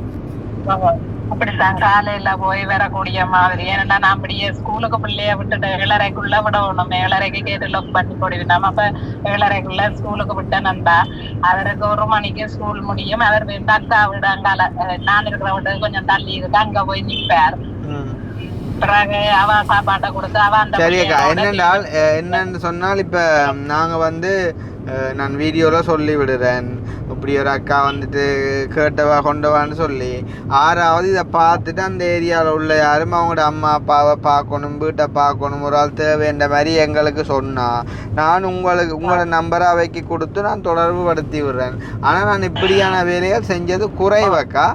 அப்படித்தான் காலையில போய் வரக்கூடிய மாதிரி. ஏன்னா நான் அப்படியே ஸ்கூலுக்கு பிள்ளைய விட்டுட்டு 7:30க்குள்ள விடணும். 7:30க்கு கேட்டு லாக் பண்ணி போடுவினோம். அப்ப 7:30க்குள்ள ஸ்கூலுக்கு விட்டேன்னா அவருக்கு 1 மணிக்கு ஸ்கூல் முடியும். அவர் வந்து அக்கா வீடு அங்கால நான் இருக்கிற வீடு கொஞ்சம் தள்ளி இருக்கு அங்க போய் நிற்பார். பிறகு அவ சாப்பாட்டை கொடுத்து அவ அந்த என்னன்னு சொன்னால் இப்ப நாங்க வந்து நான் வீடியோவில் சொல்லி விடுறேன் இப்படி ஒரு அக்கா வந்துட்டு கேட்டவா கொண்டவான்னு சொல்லி 6வது இதை பார்த்துட்டு அந்த ஏரியாவில் உள்ள யாரும் அவங்களோட அம்மா அப்பாவை பார்க்கணும் வீட்டை பார்க்கணும் ஒரு ஆள் தேவைன்ற மாதிரி எங்களுக்கு சொன்னால் நான் உங்களோட நம்பரை அவைக்கு கொடுத்து நான் தொடர்பு படுத்தி விடுறேன். ஆனால் நான் இப்படியான வேலைகள் செஞ்சது குறைவக்கா.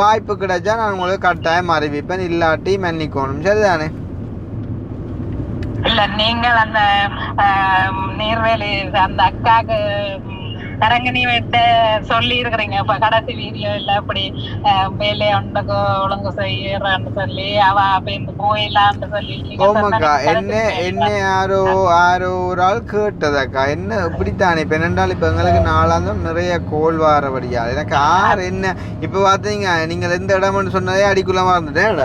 வாய்ப்பு கிடைச்சா நான் உங்களுக்கு கட்டாயம் அறிவிப்பேன் இல்லாட்டி மன்னிக்கணும் சரிதானே. இல்ல நீங்கள் அந்த நீர்வேலி அந்த அக்காக்கு தரங்கனி விட்ட சொல்லி இருக்கிறீங்க இப்ப கடைசி வீடியோ இல்ல அப்படி வேலையை ஒன்றுக்கு ஒழுங்கு செய்யறன்னு சொல்லி அவ அப்ப இந்த போயிடலான்னு சொல்லி ஓமாக்கா என்ன யாரோ ஒரு ஆள் கேட்டதாக்கா என்ன இப்படித்தானே இப்ப என்னென்றால் இப்ப எங்களுக்கு நாளாந்தம் நிறைய கோல் வாரபடியா எனக்கு யார் என்ன இப்ப பாத்தீங்க நீங்க எந்த இடம்னு சொன்னதே அடிக்குள்ளமா இருந்துட்டேன்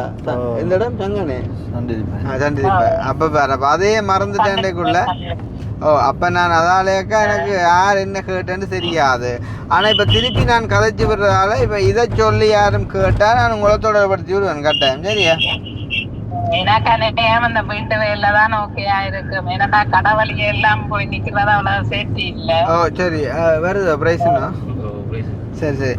எந்த இடம் தங்கனே சண்டிப்ப அப்ப பாரு அதே மறந்துட்டேன்க்குள்ள ஓ அப்ப நான் அதாலேக்கா எனக்கு யார் என்ன கேட்டேன்னு தெரியாது ஆனா இப்ப திருப்பி நான் கதைச்சு விடுறதால இப்ப இதை சொல்லி யாரும் கேட்டா நான் உங்களை தொடர்படுத்தி விடுவேன் கட்டாயம் சரியா எனக்கு அன்னைக்கு அந்த வீட்டு வேலை தான் ஓகேயா இருக்கு ஏன்னா கடவழிய எல்லாம் போய் நிக்கிறதா அவ்வளவு சேஃப்டி இல்ல ஓ சரி வருதா பிரைஸ்னா சரி சரி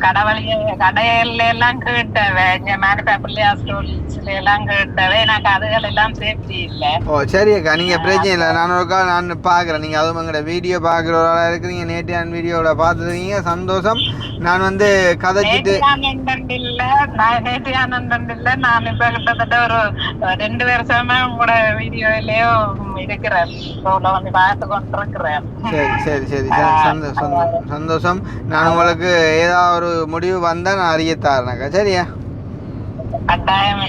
கடவழிய கடையில எல்லாம் கேட்டவே மேனுபேப்பர்லயா ஸ்டோர்ஸ்ல எல்லாம் கேட்டவே எனக்கு அதுகள் எல்லாம் சேஃப்டி இல்ல ஓ சரி அக்கா நீங்க பிரச்சனை இல்லை நான் பாக்குறேன் நீங்க அதுவும் எங்களோட வீடியோ பாக்குறவரா இருக்கிறீங்க நேற்று வீடியோட பாத்துருக்கீங்க சந்தோஷம் நான் வந்து கதைச்சிட்டு நேற்று நான் இப்ப கிட்டத்தட்ட ஒரு 2 வருஷமா உங்களோட வீடியோலயோ இருக்கிறேன் வந்து பார்த்து கொண்டிருக்கிறேன் சரி சரி சரி சந்தோஷம் நான் உங்களுக்கு ஏதாவது ஒரு முடிவு வந்தா நான் அறியத்தாருனாக்கா சரியா கட்டாயம்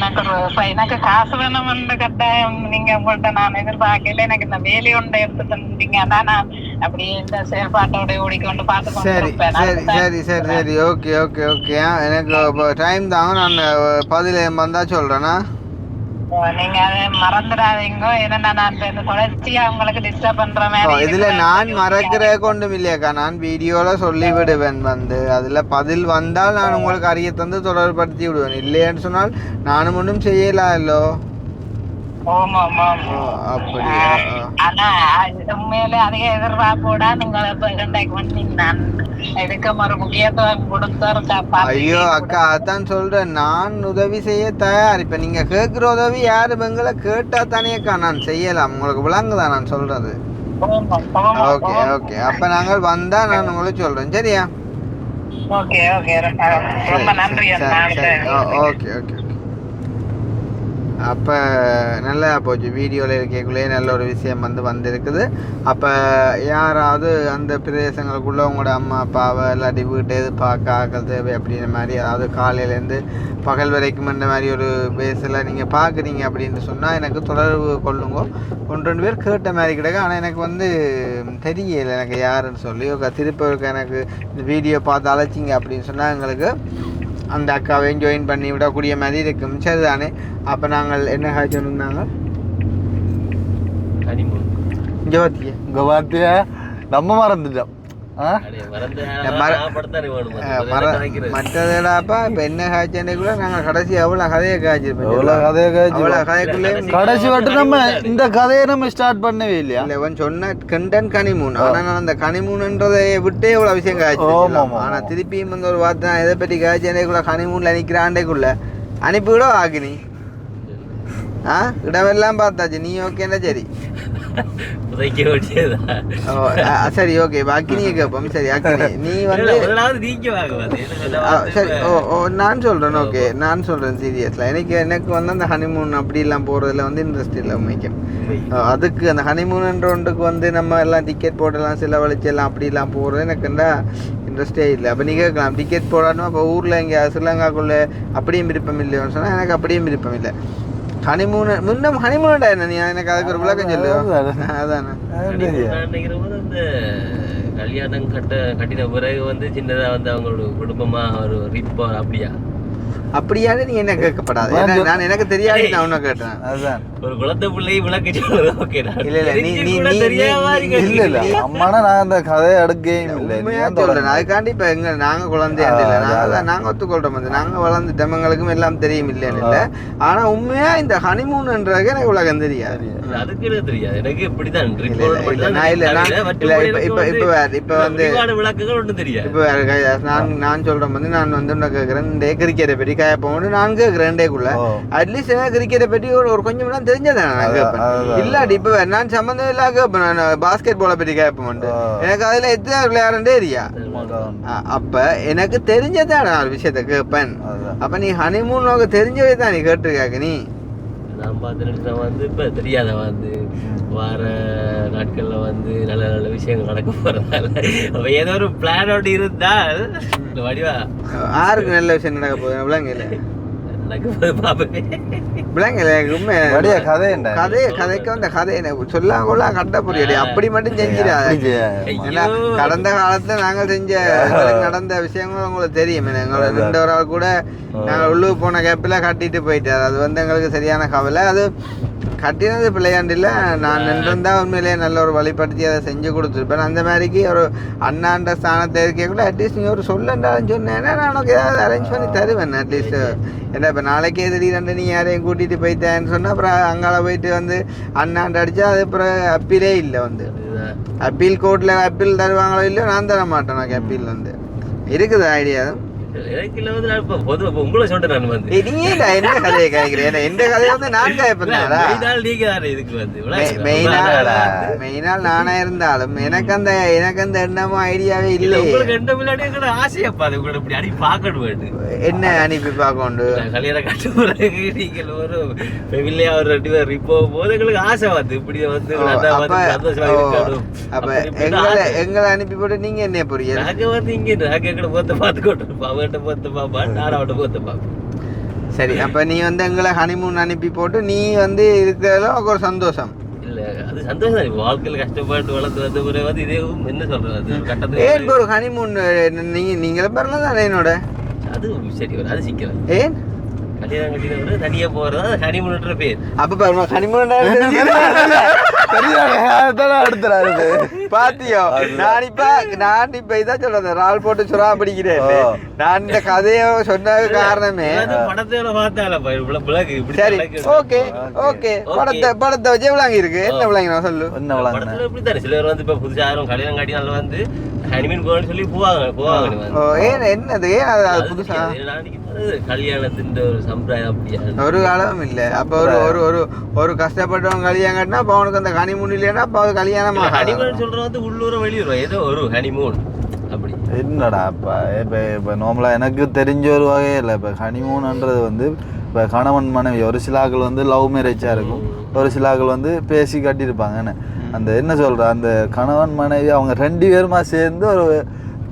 எனக்கு காசு வேணும்னு கட்டாயம் நீங்க உங்கள்ட்ட நான் எதிர்பார்க்கல எனக்கு இந்த வேலை ஒன்றை எடுத்து தந்தீங்க அதான் நான் அப்படியே இந்த செயல்பாட்டோட ஓடிக்கொண்டு பார்த்து சரி சரி சரி சரி சரி ஓகே ஓகே ஓகே எனக்கு டைம் தான் நான் பதில் வந்தா சொல்றேன்னா நீங்க அதை மறந்துடாதீங்க ஏன்னா நான் தொடர்ச்சியா உங்களுக்கு டிஸ்டர்ப் பண்ற மாதிரி இதுல நான் மறக்கிற கொண்டும் இல்லையாக்கா நான் வீடியோல சொல்லி விடுவேன் வந்து அதுல பதில் வந்தால் நான் உங்களுக்கு அறிய தந்து தொடர்படுத்தி விடுவேன் இல்லையான்னு சொன்னால் நானும் ஒன்றும் செய்யலாம் இல்லோ அப்படியா ஆனா உண்மையிலே அதிக எதிர்பார்ப்போட நீங்க இதுக்கு ஒரு முக்கியத்துவம் கொடுத்தா ஐயோ அக்கா அதான் சொல்றேன் நான் உதவி செய்ய தயார் இப்ப நீங்க கேட்கிற உதவி யாரு பெங்களை கேட்டா தானே அக்கா நான் செய்யலாம் உங்களுக்கு விளங்குதான் நான் சொல்றது ஓகே ஓகே அப்ப நாங்கள் வந்தா நான் உங்களுக்கு சொல்றேன் சரியா ஓகே ஓகே ரொம்ப நன்றி ஓகே ஓகே அப்போ நல்லா போச்சு வீடியோவில் இருக்கக்குள்ளே நல்ல ஒரு விஷயம் வந்திருக்குது அப்போ யாராவது அந்த பிரதேசங்களுக்குள்ளே உங்களோட அம்மா அப்பாவை இல்லாட்டி வீட்டை எது பார்க்க ஆக்கள் தேவை அப்படின்ற மாதிரி அதாவது காலையிலேருந்து பகல் வரைக்கும் இந்த மாதிரி ஒரு பேஸில் நீங்கள் பார்க்குறீங்க அப்படின்னு சொன்னால் எனக்கு தொடர்பு கொள்ளுங்க 1-2 பேர் கேட்ட மாதிரி கிடைக்கும் ஆனால் எனக்கு தெரியலை எனக்கு யாருன்னு சொல்லி திருப்ப எனக்கு இந்த வீடியோ பார்த்து அழைச்சிங்க அப்படின்னு சொன்னால் எங்களுக்கு அந்த அக்காவையும் ஜாயின் பண்ணி விடக்கூடிய மாதிரி இருக்கும் சரிதானே அப்போ நாங்கள் என்ன காய்ச்சி இருந்தாங்க இங்கே பார்த்தியா நம்ம மறந்துட்டோம் மற்றதுடாப்பா இப்போ என்ன காய்ச்சனைக்குள்ள நாங்கள் கடைசி எவ்வளோ கதையை காய்ச்சிருப்போம் கடைசி மட்டும் நம்ம இந்த கதையை நம்ம ஸ்டார்ட் பண்ணவே இல்லையா இல்லை சொன்ன கண்டன் கனிமூன் ஆனால் நான் அந்த கனிமூன்ன்றதை விட்டே இவ்வளோ விஷயம் காய்ச்சி ஆனால் திருப்பியும் ஒரு வார்த்தை எதை பற்றி காய்ச்சனைக்குள்ள கனிமூன்ல நிற்கிறாண்டேக்குள்ள அனுப்பிவிட ஆகினி இடமெல்லாம் பார்த்தாச்சு நீ ஓகேன்னா சரி சரி ஓகே அக்கினியை கேட்போம் சரி அக்கினி நீ சரி நான் சொல்றேன் ஓகே நான் சொல்றேன் சீரியஸ்ல எனக்கு அந்த ஹனிமூன் அப்படி எல்லாம் போறதுல இன்ட்ரெஸ்ட் இல்லை உண்மைக்கும் அதுக்கு அந்த ஹனிமூன்ன்ற ஒன்றுக்கு நம்ம எல்லாம் டிக்கெட் போடலாம் செலவழிச்சு எல்லாம் அப்படி எல்லாம் போறது எனக்குண்டா இன்ட்ரெஸ்டே இல்லை அப்போ நீ கேட்கலாம் டிக்கெட் போடாமல் அப்போ ஊரில் இங்கே ஸ்ரீலங்காக்குள்ளே அப்படியும் விருப்பம் இல்லையோன்னு சொன்னால் எனக்கு அப்படியும் விருப்பம் இல்லை ஹனிமூன் முன்னம் ஹனிமூன்டா என்ன நீ எனக்கு அதுக்கு ஒரு விளக்கம் சொல்லு அதானே கல்யாணம் கட்டின பிறகு சின்னதா அவங்களோட குடும்பமா ஒரு ரிப்போ அப்படியானு நீ என்ன கேட்கப்படாது நான் எனக்கு தெரியாது நான் உன்ன கேட்டேன் அதுதான் ஒரு குழந்தை பிள்ளையை விளக்கி ஓகே இல்ல இல்ல அம்மானா நான் அந்த கதையை எடுக்கவே இல்லை சொல்றேன் அதுக்காண்டி இப்ப எங்க நாங்க குழந்தையா இல்லை நாங்க ஒத்துக்கொள்றோம் நாங்க வளர்ந்துட்டோம் எங்களுக்கும் எல்லாம் தெரியும் இல்லைன்னு இல்லை ஆனா உண்மையா இந்த ஹனிமூன்ன்றது எனக்கு உலகம் தெரியாது அதுக்கு தெரியாது எனக்கு இப்படிதான் விளக்குகள் ஒன்றும் தெரியாது இப்ப நான் சொல்றேன் நான் கேட்கிறேன் கிரிக்கெட்டை பற்றி கேட்போம் நான் கேட்கிறேன் அட்லீஸ்ட் கிரிக்கெட்டை பற்றி ஒரு கொஞ்சம் தான் தெரிஞ்சதான் நான் கேட்பேன் இல்லாட்டி இப்ப நான் சம்பந்தம் இல்லா கேட்பேன் நான் பாஸ்கெட் பாலை பற்றி கேட்பேன் எனக்கு அதுல எத்தனை விளையாடுறே தெரியா அப்ப எனக்கு தெரிஞ்சதான் நான் ஒரு விஷயத்த கேட்பேன் அப்ப நீ ஹனிமூன் தெரிஞ்சவே தான் நீ கேட்டிருக்காக்க நீ நான் பார்த்து வந்து இப்போ தெரியாத வந்து வார நாட்களில் வந்து நல்ல நல்ல விஷயங்கள் நடக்க போகிறதால அப்போ ஏதோ ஒரு பிளானோடு இருந்தால் வடிவா யாருக்கு நல்ல விஷயம் நடக்க போகுது விளங்கல நடக்க போது பார்ப்பேன் விளங்கல உண்மை கதைக்கு அந்த கதையை சொல்லாம் கொள்ள கட்ட புரியல அப்படி மட்டும் செஞ்சிடாது. ஏன்னா கடந்த காலத்துல நாங்கள் செஞ்ச நடந்த விஷயங்களும் உங்களுக்கு தெரியும். எங்களை 2 ஒரு ஆள் கூட நாங்கள் உள்ளூர் போன கேப்பில் கட்டிட்டு போயிட்டார். அது வந்து எங்களுக்கு சரியான கவலை. அது கட்டினது பிள்ளையாண்டில் நான் நின்றுருந்தா உண்மையிலேயே நல்ல ஒரு வழிபடுத்தி அதை செஞ்சு கொடுத்துருப்பேன். அந்த மாதிரிக்கு ஒரு அண்ணாண்ட ஸ்தானத்தை இருக்க கூட அட்லீஸ்ட் நீங்கள் ஒரு சொல்லண்டான்னு சொன்னேன்னா நான் உனக்கு ஏதாவது அரேஞ்ச் பண்ணி தருவேன். அட்லீஸ்ட் ஏன்னா இப்போ நாளைக்கே திடீரெண்டு நீ யாரையும் கூட்டிகிட்டு போயிட்டேன்னு சொன்னால் அப்புறம் அங்கால போயிட்டு வந்து அண்ணாண்டு அடித்தா அது அப்புறம் அப்பீலே இல்லை. வந்து அப்பீல் கோர்ட்டில் அப்பீல் தருவாங்களோ இல்லையோ நான் தர மாட்டேன். எனக்கு அப்பீல் வந்து இருக்குது ஐடியா. உங்களை சொல்றேன் நான் வந்து என்ன கதையை கேட்கிறேன். எந்த கதையை வந்து நான் மெயினால் நானா இருந்தாலும் எனக்கு அந்த எண்ணமும் ஐடியாவே இல்லை. என்ன அனுப்பி பார்க்கணும் கல்யாணம் கட்ட பிறகு நீங்கள் ஒரு ஃபெமிலியா ஒரு 2 பேர் போகும்போது எங்களுக்கு ஆசை வந்து இப்படி வந்து அப்ப எங்களை அனுப்பி போட்டு நீங்க என்ன புரியல நாங்க வந்து இங்க நாங்க எங்களை போத்த பார்த்துக்கோட்டோம் அவர்கிட்ட போத்த பாப்பா நான் அவட்ட போத்த பாப்பேன். சரி அப்ப நீ வந்து எங்களை ஹனிமூன் அனுப்பி போட்டு நீ வந்து இருக்கிறதுல ஒரு சந்தோஷம் இல்ல. அது சந்தோஷம் தான். வாழ்க்கையில கஷ்டப்பட்டு வளர்த்து வந்த முறை வந்து இதே என்ன சொல்றது கட்டத்துல ஏன் ஒரு ஹனிமூன் நீங்களே பிறந்தா தானே என்னோட அது சரி வரும். அது சிக்கலாம். ஏன் கல்யாணம் கட்டின தனியா போறதா ஹனிமூன்ற பேர். அப்ப ஹனிமூன் பாத்தியோ நான் இப்ப இதான் சொல்றேன். ரால் போட்டு சுறா பிடிக்கிறேன். நான் இந்த கதைய சொன்ன காரணமே படத்தோட பார்த்தாலும் சரி ஓகே ஓகே படத்தை வச்சு விளாங்கி இருக்கு. என்ன விளாங்கி நான் சொல்லு படத்துல இப்படித்தானே சிலர் வந்து இப்ப புதுசா யாரும் கல்யாணம் காட்டி நல்லா வந்து ஹனிமூன் போகணும்னு சொல்லி போவாங்க. என்னது ஏன் அது புதுசா கல்யாணத்தின் ஒரு சம்பிரதாயம் அப்படியா ஒரு காலமும் இல்ல. அப்ப ஒரு ஒரு ஒரு கஷ்டப்பட்டவங்க கல்யாணம் கட்டினா அப்ப அவனுக்கு அந்த ஹனிமூன் இல்லைன்னா அப்ப அது கல்யாணமா ஹனிமூன் சொல்றது வந்து உள்ளூர வெளியூர் ஏதோ ஒரு ஹனிமூன் அப்படி என்னடா இப்போ நார்மலா எனக்கு தெரிஞ்ச ஒரு வகையில் இப்போ ஹனிமூன்ன்றது வந்து இப்போ கணவன் மனைவி ஒரு சிலாக்கள் வந்து லவ் மேரேஜாக இருக்கும், ஒரு சிலாக்கள் வந்து பேசி கட்டியிருப்பாங்க. அந்த என்ன சொல்ற அந்த கணவன் மனைவி அவங்க 2 பேருமா சேர்ந்து ஒரு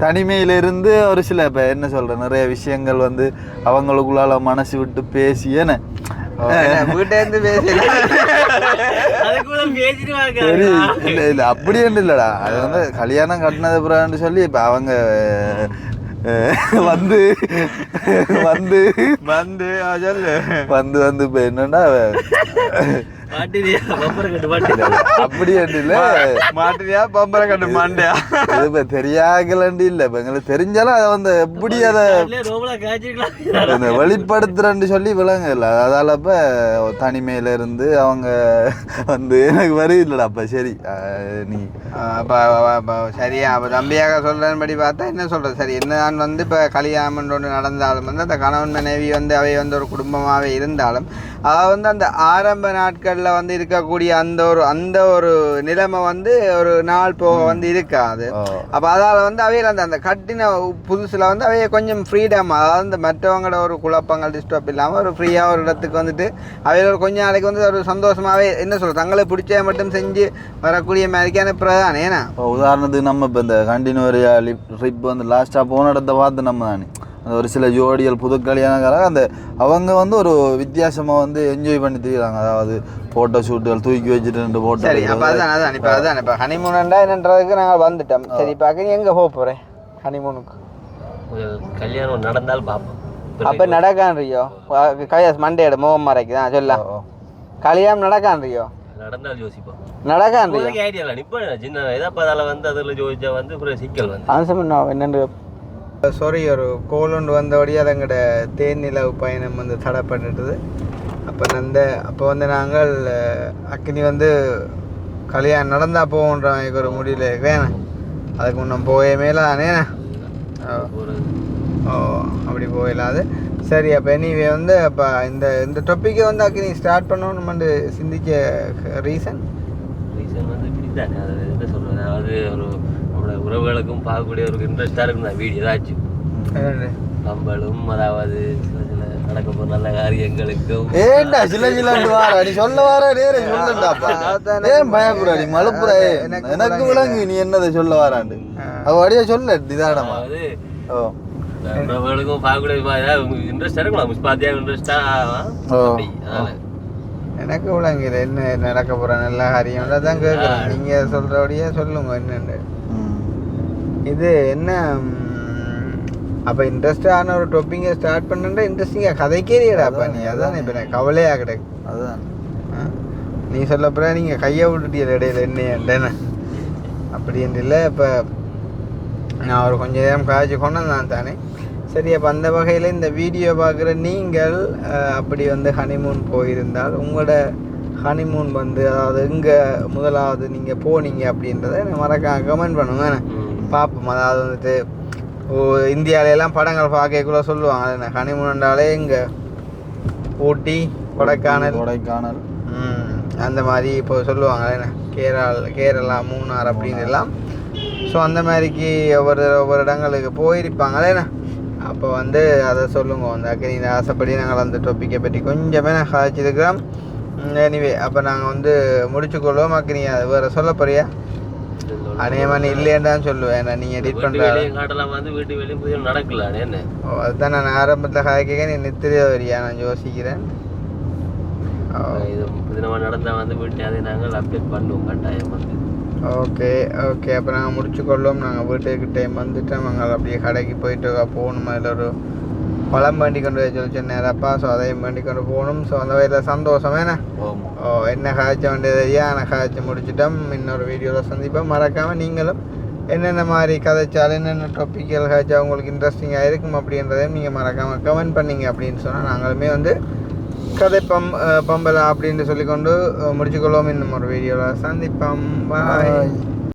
தனிமையிலிருந்து ஒரு சில இப்போ என்ன சொல்ற நிறைய விஷயங்கள் வந்து அவங்களுக்குள்ளால மனசு விட்டு பேசி என்ன வீட்டேருந்து பேசி இல்ல அப்படி ஒன்றும் இல்லடா. அது வந்து கல்யாணம் கட்டினது பிறகு சொல்லி இப்போ அவங்க வந்து வந்து வந்து வந்து வந்து இப்போ என்னன்னா அப்படி இல்ல மாட்டியா பம்பரை கட்டு மாண்டியா இப்ப தெரியாகலண்டி இல்ல இப்ப எங்களுக்கு தெரிஞ்சாலும் அதை வந்து எப்படி அதை வெளிப்படுத்துறேன்னு சொல்லி விளங்க இல்ல. அதால இப்ப தனிமையில இருந்து அவங்க வந்து எனக்கு வரி இல்லடா. அப்ப சரி நீ சரியா அப்ப தம்பியாக சொல்றபடி பார்த்தா என்ன சொல்றது சரி என்னதான் வந்து இப்ப கல்யாணம் ஒன்று நடந்தாலும் வந்து அந்த கணவன் மனைவி வந்து அவை வந்து ஒரு குடும்பமாவே இருந்தாலும் அவ வந்து அந்த ஆரம்ப நாட்கள்ல வந்து இருக்கக்கூடிய அந்த ஒரு நிலைமை வந்து ஒரு நாள் போக வந்து இருக்காது. அப்ப அதால வந்து அவையில அந்த கட்டின புதுசுல வந்து அவைய கொஞ்சம் ஃப்ரீடம், அதாவது அந்த மற்றவங்களோட ஒரு குழப்பங்கள் டிஸ்டர்ப் இல்லாம ஒரு ஃப்ரீயா ஒரு இடத்துக்கு வந்துட்டு அவையில ஒரு கொஞ்ச நாளைக்கு வந்து ஒரு சந்தோஷமாவே என்ன சொல்றது தங்களை பிடிச்ச மட்டும் செஞ்சு வரக்கூடிய மாதிரிக்கான பிரதானே. ஏன்னா உதாரணத்துக்கு நம்ம இப்போ இந்த கண்டினியூரியா ட்ரிப் வந்து லாஸ்டா போன இடத்த பார்த்து நம்ம தானே அந்த ஒரு சில ஜோடிகள் புது கல்யாணக்காரங்க அந்த அவங்க வந்து ஒரு வித்தியாசமாக வந்து என்ஜாய் பண்ணி தெரியுறாங்க. அதாவது ஃபோட்டோ ஷூட்டுகள் தூக்கி வச்சுட்டு ஃபோட்டோ. சரி அப்போ அதான் இப்போ ஹனிமூன்டா என்னன்றதுக்கு நாங்கள் வந்துட்டோம். சரி பார்க்க எங்கே போக போகிறேன் ஹனிமூனுக்கு? கல்யாணம் நடந்தால் பார்ப்போம். அப்போ நடக்கான்றியோ கல்யாணம் மண்டேடு முகம் மறைக்கு தான் சொல்லலாம். கல்யாணம் நடக்கான்றியோ நடந்தால் யோசிப்போம். நடக்கான்றியோ ஐடியா இல்லை இப்போ சின்ன எதாப்பதால வந்து அதில் யோசிச்சா வந்து ஒரு சிக்கல் வந்து ஆன்சர் என்னென்று சாரி ஒரு கோலுண்டு வந்தபடியே அது எங்கள்ட தேனிலவு பயணம் வந்து தடை பண்ணிட்டுது. அப்போ வந்து நாங்கள் அக்கினி வந்து கல்யாணம் நடந்தால் போகன்ற ஒரு முடியல வேணாம் அதுக்கு முன்னம் போயே மேலானே அப்படி போயிடலாது. சரி அப்போ எனிவே வந்து அப்போ இந்த டாப்பிக்கை வந்து அக்கினி ஸ்டார்ட் பண்ணணும்னு வந்து சிந்திக்க ரீசன் வந்து இப்படி தானே அது என்ன சொல்கிறது அது ஒரு உறவுகளுக்கும் பார்க்கக்கூடிய ஒரு இன்ட்ரெஸ்டாக இருக்கும் வீடியோ ஏதாச்சும் கம்பலும் அதாவது சில நடக்க போற நல்ல காரியங்களுக்கும் ஏன்டா சிலண்டு வாரா நீ சொல்ல வாரா நேரே சொல்லண்டாப்பா ஏன் பயப்புறா நீ மலுப்புறா எனக்கு விளங்கு நீ என்னதை சொல்ல வாராண்டு அவ அடியா சொல்ல நிதானமா ஓ நம்மளுக்கும் பார்க்கக்கூடிய இன்ட்ரெஸ்ட் இருக்கலாம் முஸ்பாத்தியா இன்ட்ரெஸ்டா எனக்கு விளங்குது என்ன நடக்க போற நல்ல காரியம் தான் கேட்குறேன் நீங்க சொல்றபடியே சொல்லுங்க என்னன்னு இது என்ன அப்போ இன்ட்ரெஸ்டான ஒரு டொப்பிங்கை ஸ்டார்ட் பண்ணுறா இன்ட்ரெஸ்டிங்காக கதைக்கேறியடாப்பா நீ அதான் இப்போ எனக்கு கவலையாக கிடைக்கும் அதுதான் நீ சொல்லப்போ நீங்கள் கையை விட்டுட்டியல் இடையில என்னன்னு அப்படின்னு இல்லை இப்போ நான் ஒரு கொஞ்சம் நேரம் காய்ச்சி கொண்டு வந்தான் தானே சரி அப்போ அந்த வகையில் இந்த வீடியோ பார்க்குற நீங்கள் அப்படி வந்து ஹனிமூன் போயிருந்தால் உங்களோட ஹனிமூன் வந்து அதாவது எங்கே முதலாவது நீங்கள் போனீங்க அப்படின்றத மறக்காம கமெண்ட் பண்ணுங்க பார்ப்போம் அதாவது வந்துட்டு இந்தியாவிலெல்லாம் படங்கள் பார்க்கக்குள்ள சொல்லுவாங்க அது ஹனிமூன்டாலே இங்கே ஊட்டி கொடைக்கானல் அந்த மாதிரி இப்போ சொல்லுவாங்க என்ன கேரளா மூணார் அப்படின்னு எல்லாம் ஸோ அந்த மாதிரிக்கு ஒவ்வொரு இடங்களுக்கு போயிருப்பாங்களேண்ணா அப்போ வந்து அதை சொல்லுங்க அந்த நீங்கள் ஆசைப்படி நாங்கள் அந்த டாப்பிக்கை பற்றி கொஞ்சமே நான் காய்ச்சிருக்கிறோம் எனிவே அப்போ நாங்கள் வந்து முடிச்சுக்கொள்வோம் அக்கி நீங்கள் அது வேறு சொல்ல போறியா அநேகமாக இல்லையான்னு சொல்லுவேன் நீங்கள் எடிட் பண்ணுறேன் நடக்கல ஓ அதுதான் நான் ஆரம்பத்தில் காய்க்க நீ நித்திரிய வரியா நான் யோசிக்கிறேன் நடந்தா வந்து வீட்டை நாங்கள் அப்டேட் பண்ணுவோம் கட்டாயம் வந்து ஓகே ஓகே அப்போ நாங்கள் முடிச்சுக்கொள்வோம் நாங்கள் வீட்டுக்கு டைம் வந்துட்டோம் நாங்கள் அப்படியே கடைக்கு போயிட்டு போகணும் அதில் ஒரு பழம் வேண்டி கொண்டு போய் சொல்லி சொன்னாரப்பா ஸோ அதையும் வேண்டி கொண்டு போகணும் ஸோ அந்த வகையில் சந்தோஷம் என்ன என்ன காய்ச்ச வேண்டியது நான் காய்ச்சி முடிச்சிட்டோம் இன்னொரு வீடியோவில் சந்திப்போம் மறக்காமல் நீங்களும் என்னென்ன மாதிரி கதைச்சாலும் என்னென்ன டாப்பிக்கல் காய்ச்சா உங்களுக்கு இன்ட்ரெஸ்டிங்காக இருக்கும் அப்படின்றதையும் நீங்கள் மறக்காமல் கமெண்ட் பண்ணிங்க அப்படின்னு சொன்னால் நாங்களுமே வந்து கதை பம்பலா அப்படின்னு சொல்லிக்கொண்டு முடிச்சுக்கொள்வோம் இன்னும் ஒரு வீடியோவில் சந்திப்போம் பாய்